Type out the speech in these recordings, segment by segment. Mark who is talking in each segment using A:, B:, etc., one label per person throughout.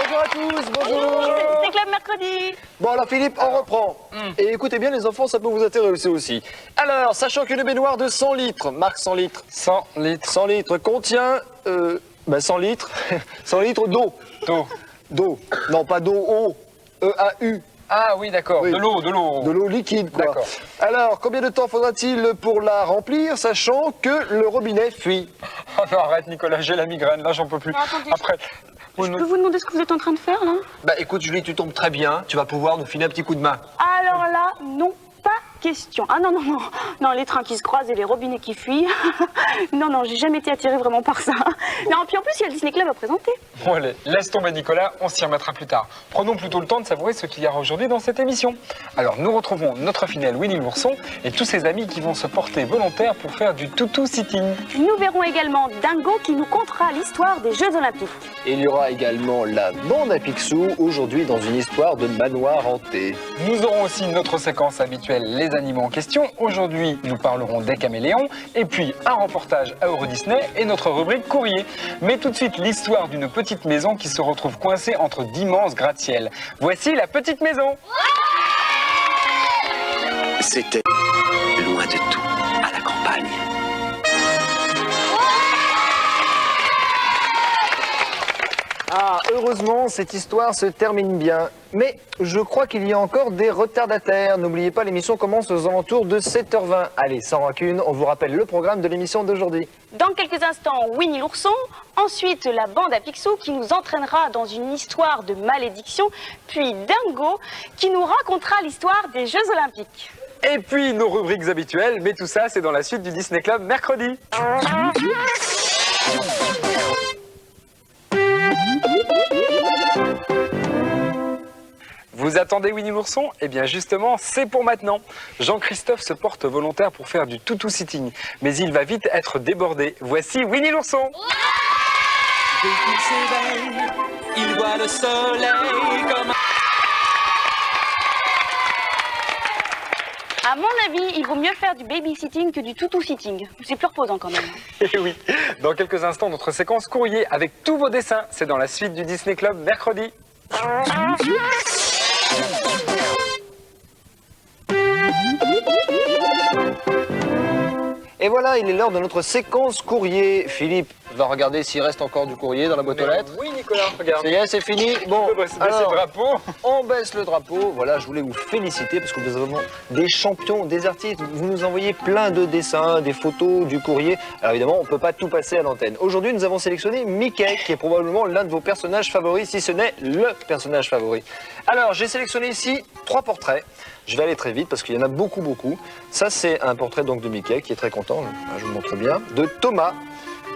A: Bonjour à tous, bonjour.
B: C'est Club Mercredi.
A: Bon alors Philippe, on reprend. Et écoutez bien les enfants, ça peut vous intéresser aussi. Alors, sachant qu'une baignoire de 100 litres, marque 100 litres.
C: 100 litres.
A: 100 litres contient 100 litres, 100 litres d'eau. D'eau. Non, pas d'eau, eau. E-A-U.
C: Ah oui, d'accord.
A: Oui.
C: De l'eau.
A: De l'eau liquide, quoi.
C: D'accord.
A: Alors, combien de temps faudra-t-il pour la remplir, sachant que le robinet fuit?
C: Oh non, arrête Nicolas, j'ai la migraine, là j'en peux plus.
B: Non, attendez.
C: Après,
B: Je peux vous demander ce que vous êtes en train de faire là?
A: Bah écoute Julie, tu tombes très bien, tu vas pouvoir nous filer un petit coup de main.
B: Alors là, non, pas question. Ah non, non, les trains qui se croisent et les robinets qui fuient. Non, j'ai jamais été attirée vraiment par ça. Non, puis en plus, il y a le Disney Club à présenter.
C: bon allez, laisse tomber Nicolas, on s'y remettra plus tard. Prenons plutôt le temps de savourer ce qu'il y aura aujourd'hui dans cette émission. Alors nous retrouvons notre fidèle Winnie l'ourson et tous ses amis qui vont se porter volontaires pour faire du toutou sitting.
B: Nous verrons également Dingo qui nous contera l'histoire des Jeux Olympiques.
A: Et il y aura également la bande à Picsou, aujourd'hui dans une histoire de manoir hanté.
C: Nous aurons aussi notre séquence habituelle, les animaux en question. Aujourd'hui, nous parlerons des caméléons, et puis un reportage à Euro Disney et notre rubrique courrier. Mais tout de suite, l'histoire d'une petite maison qui se retrouve coincée entre d'immenses gratte-ciel. Voici la petite maison.
D: C'était loin de tout, à la campagne.
A: Ah, heureusement, cette histoire se termine bien. Mais je crois qu'il y a encore des retardataires. N'oubliez pas, l'émission commence aux alentours de 7h20. Allez, sans rancune, on vous rappelle le programme de l'émission d'aujourd'hui.
B: Dans quelques instants, Winnie l'ourson. Ensuite, la bande à Picsou qui nous entraînera dans une histoire de malédiction. Puis Dingo qui nous racontera l'histoire des Jeux Olympiques.
C: Et puis nos rubriques habituelles, mais tout ça, c'est dans la suite du Disney Club mercredi. Vous attendez Winnie l'ourson? Eh bien justement, c'est pour maintenant. Jean-Christophe se porte volontaire pour faire du toutou sitting, mais il va vite être débordé. Voici Winnie l'ourson.
E: Dès qu'il s'éveille, il voit le soleil comme
B: À mon avis, il vaut mieux faire du babysitting que du toutou sitting. C'est plus reposant quand même.
C: Et oui, dans quelques instants, notre séquence courrier avec tous vos dessins. C'est dans la suite du Disney Club mercredi.
A: Et voilà, il est l'heure de notre séquence courrier. Philippe va regarder s'il reste encore du courrier dans la boîte aux lettres.
C: Oui Nicolas, regarde.
A: Ça y est, c'est fini. Bon,
C: On peut baisser le drapeau.
A: on baisse le drapeau. Voilà, je voulais vous féliciter parce que vous êtes vraiment des champions, des artistes. Vous nous envoyez plein de dessins, des photos, du courrier. Alors évidemment, on ne peut pas tout passer à l'antenne. Aujourd'hui, nous avons sélectionné Mickey, qui est probablement l'un de vos personnages favoris, si ce n'est le personnage favori. Alors, j'ai sélectionné ici 3 portraits. Je vais aller très vite parce qu'il y en a beaucoup. Ça, c'est un portrait donc de Mickey qui est très content. Je vous montre bien. De Thomas,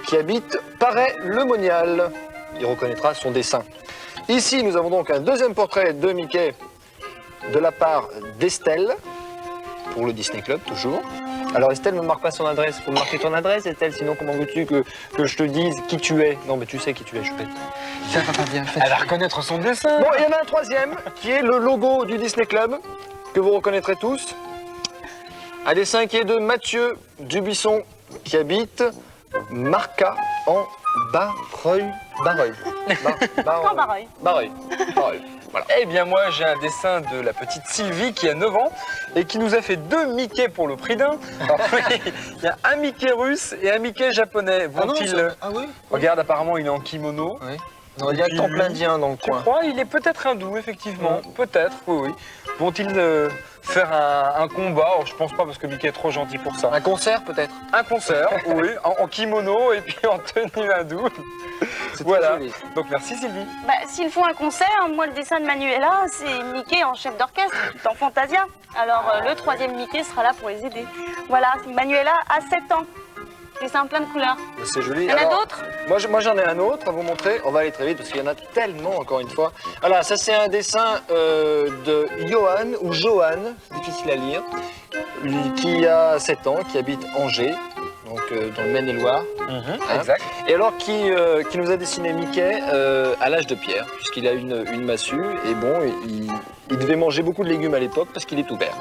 A: qui habite Paray-le-Monial. Il reconnaîtra son dessin. Ici, nous avons donc un deuxième portrait de Mickey de la part d'Estelle, pour le Disney Club, toujours. Alors Estelle ne me marque pas son adresse. Il faut me marquer ton adresse, Estelle, sinon comment veux-tu que je te dise qui tu es? Non, mais tu sais qui tu es, Choupette.
C: Elle va reconnaître son dessin.
A: Bon, il y en a un troisième, qui est le logo du Disney Club, que vous reconnaîtrez tous. Un dessin qui est de Mathieu Dubuisson, qui habite Marca en Barreuil.
B: En Barreuil.
A: Voilà.
C: Eh bien moi j'ai un dessin de la petite Sylvie qui a 9 ans et qui nous a fait 2 Mickey pour le prix d'un. Il y a un Mickey russe et un Mickey japonais. Vont-ils...
A: Ah oui?
C: Regarde, apparemment il est en kimono.
A: Oui. Non, il y a le temple indien dans le
C: Tu
A: coin.
C: crois? Il est peut-être hindou, effectivement. Peut-être, oui. Vont-ils faire un combat? Alors, je pense pas parce que Mickey est trop gentil pour ça.
A: Un concert peut-être?
C: Un concert, oui, en kimono et puis en tenue hindoue.
A: C'est
C: Voilà.
A: très joli.
C: Donc merci Sylvie.
B: Bah, s'ils font un concert, moi le dessin de Manuela, c'est Mickey en chef d'orchestre, tout en Fantasia. Alors le troisième Mickey sera là pour les aider. Voilà, Manuela a 7 ans. Dessin plein de couleurs.
A: C'est joli.
B: Il y en a
A: Alors,
B: d'autres?
A: Moi j'en ai un autre à vous montrer. On va aller très vite parce qu'il y en a tellement encore une fois. Alors ça c'est un dessin de Johan ou Johan, c'est difficile à lire, qui a 7 ans, qui habite Angers. donc dans le Maine-et-Loire.
C: Exact.
A: Et alors qui nous a dessiné Mickey à l'âge de pierre, puisqu'il a une massue, et bon, il devait manger beaucoup de légumes à l'époque parce qu'il est tout vert.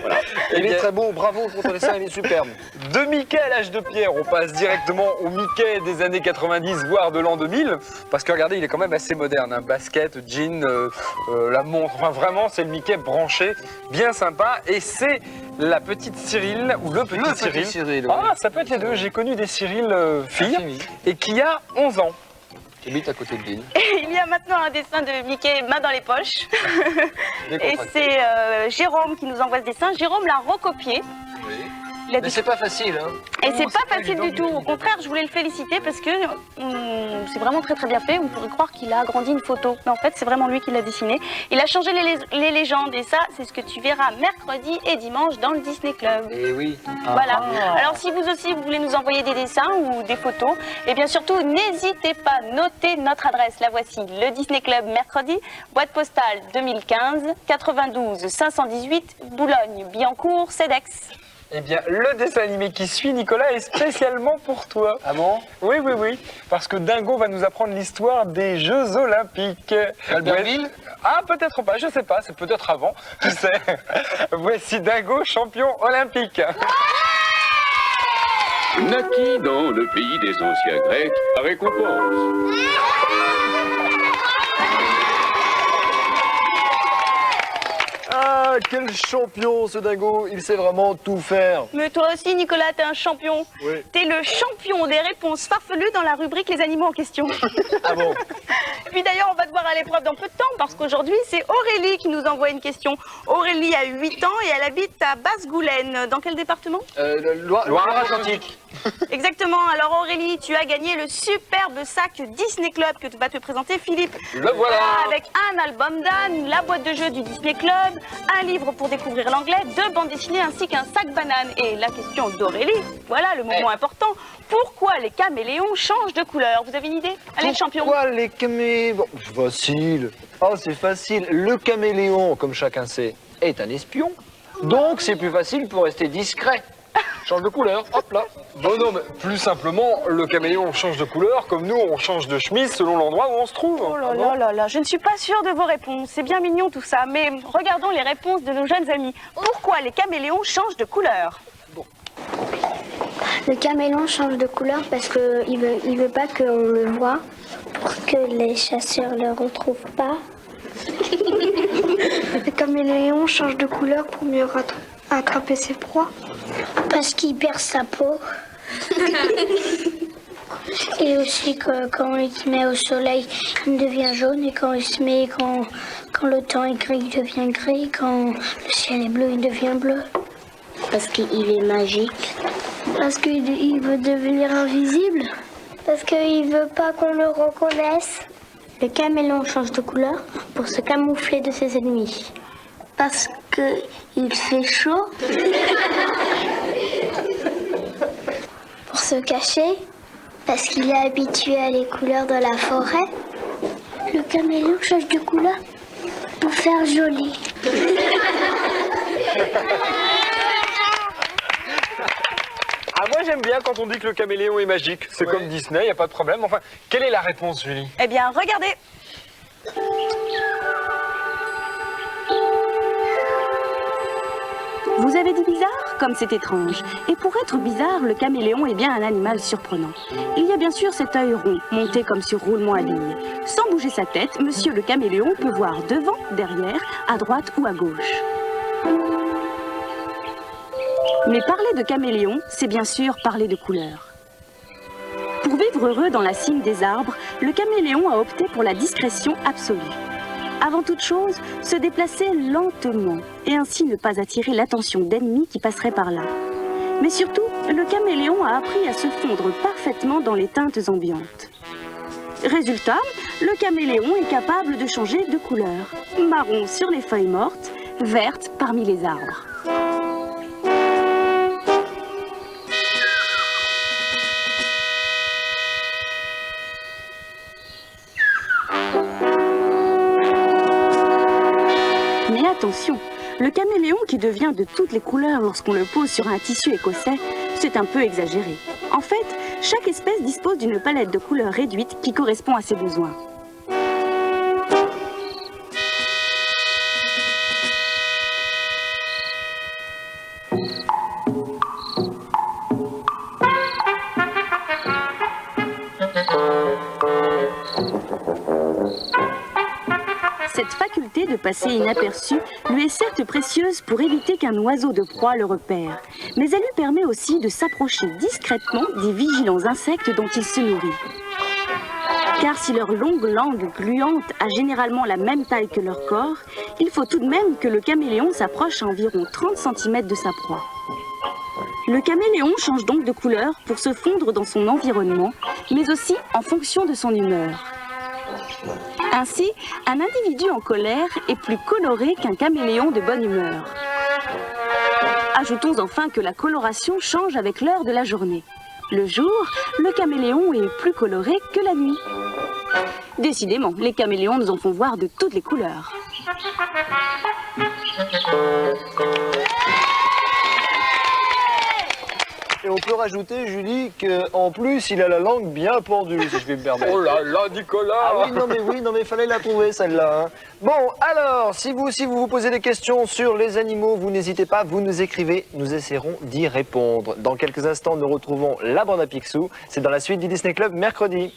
A: Voilà. Il est très beau, bravo pour ton dessin, il est superbe.
C: De Mickey à l'âge de pierre, on passe directement au Mickey des années 90, voire de l'an 2000, parce que regardez, il est quand même assez moderne, hein. Basket, jean, la montre, enfin vraiment, c'est le Mickey branché, bien sympa, et c'est la petite Cyril, ou le petit Cyril. Ah, ça peut être les deux, j'ai connu des Cyril filles, et qui a 11 ans.
A: Qui habite à côté de Lille.
B: Il y a maintenant un dessin de Mickey main dans les poches. Et c'est Jérôme qui nous envoie ce dessin. Jérôme l'a recopié.
A: Mais c'est pas facile, hein.
B: Et c'est pas facile du tout. Au contraire, je voulais le féliciter parce que c'est vraiment très très bien fait. On pourrait croire qu'il a agrandi une photo. Mais en fait, c'est vraiment lui qui l'a dessiné. Il a changé les légendes. Et ça, c'est ce que tu verras mercredi et dimanche dans le Disney Club.
A: Et oui.
B: Voilà. Alors si vous aussi, vous voulez nous envoyer des dessins ou des photos, et bien surtout, n'hésitez pas, notez notre adresse. La voici, le Disney Club mercredi, boîte postale 2015, 92 518, Boulogne-Billancourt, CEDEX.
C: Eh bien, le dessin animé qui suit, Nicolas, est spécialement pour toi.
A: Ah bon?
C: Oui, oui, oui. Parce que Dingo va nous apprendre l'histoire des Jeux Olympiques.
A: Albertville?
C: Ah, peut-être pas, je sais pas, c'est peut-être avant, tu sais. Voici Dingo, champion olympique.
F: Naquit dans le pays des anciens Grecs, récompense.
A: Ah, quel champion ce Dingo, il sait vraiment tout faire.
B: Mais toi aussi, Nicolas, t'es un champion.
A: Oui.
B: T'es le champion des réponses farfelues dans la rubrique Les animaux en question.
A: Ah bon?
B: Puis d'ailleurs, on va te voir à l'épreuve dans peu de temps parce qu'aujourd'hui, c'est Aurélie qui nous envoie une question. Aurélie a 8 ans et elle habite à Basse-Goulaine. Dans quel département?
A: Loire-Atlantique.
B: Exactement. Alors Aurélie, tu as gagné le superbe sac Disney Club que va te présenter Philippe.
C: Le voilà.
B: Avec un album d'Anne, la boîte de jeux du Disney Club, un livre pour découvrir l'anglais, 2 bandes dessinées ainsi qu'un sac banane. Et la question d'Aurélie, voilà le moment important. Pourquoi les caméléons changent de couleur? Vous avez une idée? Allez, le champion.
A: Pourquoi les caméléons? Bon, facile. Oh, c'est facile. Le caméléon, comme chacun sait, est un espion. Donc, c'est plus facile pour rester discret. Change de couleur, hop là.
C: Bon non, mais plus simplement, le caméléon change de couleur, comme nous, on change de chemise selon l'endroit où on se trouve.
B: Oh là là là là, je ne suis pas sûre de vos réponses. C'est bien mignon tout ça, mais regardons les réponses de nos jeunes amis. Pourquoi les caméléons changent de couleur?
G: Le caméléon change de couleur parce qu'il veut pas qu'on le voit, pour que les chasseurs ne le retrouvent pas. Le caméléon change de couleur pour mieux attraper ses proies. Parce qu'il perd sa peau. Et aussi que quand il se met au soleil, il devient jaune. Et quand il se met, quand le temps est gris, il devient gris. Quand le ciel est bleu, il devient bleu. Parce qu'il est magique. Parce qu'il veut devenir invisible. Parce qu'il veut pas qu'on le reconnaisse. Le caméléon change de couleur pour se camoufler de ses ennemis. Parce qu'il fait chaud. Pour se cacher. Parce qu'il est habitué à les couleurs de la forêt. Le caméléon change de couleur pour faire joli.
C: Ah, moi j'aime bien quand on dit que le caméléon est magique. C'est comme Disney, il n'y a pas de problème. Enfin, quelle est la réponse, Julie?
B: Eh bien, regardez. Vous avez dit bizarre? Comme c'est étrange. Et pour être bizarre, le caméléon est bien un animal surprenant. Il y a bien sûr cet œil rond, monté comme sur roulement à billes. Sans bouger sa tête, monsieur le caméléon peut voir devant, derrière, à droite ou à gauche. Mais parler de caméléon, c'est bien sûr parler de couleurs. Pour vivre heureux dans la cime des arbres, le caméléon a opté pour la discrétion absolue. Avant toute chose, se déplacer lentement et ainsi ne pas attirer l'attention d'ennemis qui passeraient par là. Mais surtout, le caméléon a appris à se fondre parfaitement dans les teintes ambiantes. Résultat, le caméléon est capable de changer de couleur. Marron sur les feuilles mortes, verte parmi les arbres. Attention, le caméléon qui devient de toutes les couleurs lorsqu'on le pose sur un tissu écossais c'est un peu exagéré. En fait, chaque espèce dispose d'une palette de couleurs réduite qui correspond à ses besoins. Cette faculté de passer inaperçue lui est certes précieuse pour éviter qu'un oiseau de proie le repère, mais elle lui permet aussi de s'approcher discrètement des vigilants insectes dont il se nourrit. Car si leur longue langue gluante a généralement la même taille que leur corps, il faut tout de même que le caméléon s'approche à environ 30 cm de sa proie. Le caméléon change donc de couleur pour se fondre dans son environnement, mais aussi en fonction de son humeur. Ainsi, un individu en colère est plus coloré qu'un caméléon de bonne humeur. Ajoutons enfin que la coloration change avec l'heure de la journée. Le jour, le caméléon est plus coloré que la nuit. Décidément, les caméléons nous en font voir de toutes les couleurs.
A: Et on peut rajouter, Julie, qu'en plus, il a la langue bien pendue, si je vais me permettre.
C: Oh là là, Nicolas!
A: Ah oui, non mais fallait la trouver celle-là. Hein. Bon, alors, si vous aussi vous posez des questions sur les animaux, vous n'hésitez pas, vous nous écrivez, nous essaierons d'y répondre. Dans quelques instants, nous retrouvons la bande à Picsou. C'est dans la suite du Disney Club mercredi.